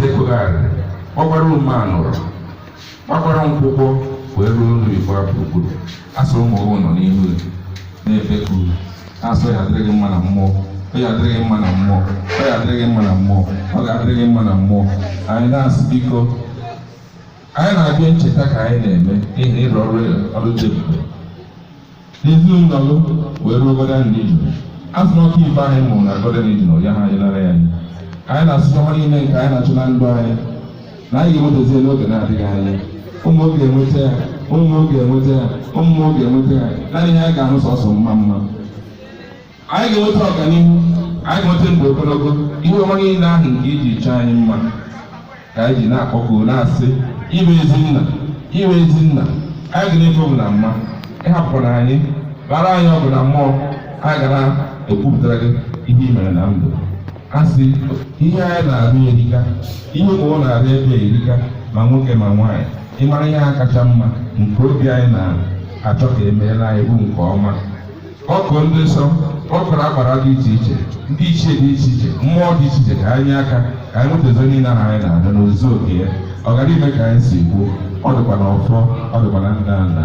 sekụgharị ọgbara umeanụrụ gbakwara nkwụkwọ wee ruo ụlọ Igbo gburugburu asụ ụmụ ọhụụ nọ n'ihu na-ebeku asụ ya adịrịghị mma na mmụọ ọ ya adịrịghị mma na mmụọ ọ ya adịrịghị mma na mmụọ ọ ga-adịrịghị mma na mmụọ anyị na-asị biko anyị na-abịa ncheta ka anyị na-eme ihe ịrụ ọrụ dị ebube n'ezinụlọ wee ruo Golden Region asụ n'ọkụ ibe anyị mụrụ na Golden Region ya ha anyị nara ya anyị na-asụcha ọma niile nke anyị na-achụ na ndụ anyị na anyị ga-enwetazie n'oge na-adịghị anya ụmụ oge enweta ya ụmụ oge enweta ya ụmụ oge enweta ya naanị ihe anyị ga-ahụ sọsọ mma mma anyị ga-enweta ọganihu anyị ga-enweta ndụ ogologo ihe ọma niile ahụ nke iji chọọ anyị mma ka anyị ji na-akpọkọ na-asị iwe ezinna anyị ga na-efe ọbụ na mma ịhapụrụ anyị bara anyị ọbụ na mmụọ anyị ga na-ekwupụtara gị ihe i mere na ndụ asị ihe anyị na-arụ erika ihe ụmụ na-arụ ebe erika ma nwoke ma nwaanyị ịmara ihe ha kacha mma nke obi anyị na-achọ ka emeela anyị bụ nke ọma ọkụ ndị nsọ ọkụrụ akpara dị iche iche ndị ichie dị iche iche mmụọ dị iche iche ka anyị aka ka anyị nwetazo niile ahụ anyị na-adị n'ozuzu oke ya ọ gara ime ka anyị si kwuo ọ dịkwa na ọfọ ọ dịkwa na ndị a na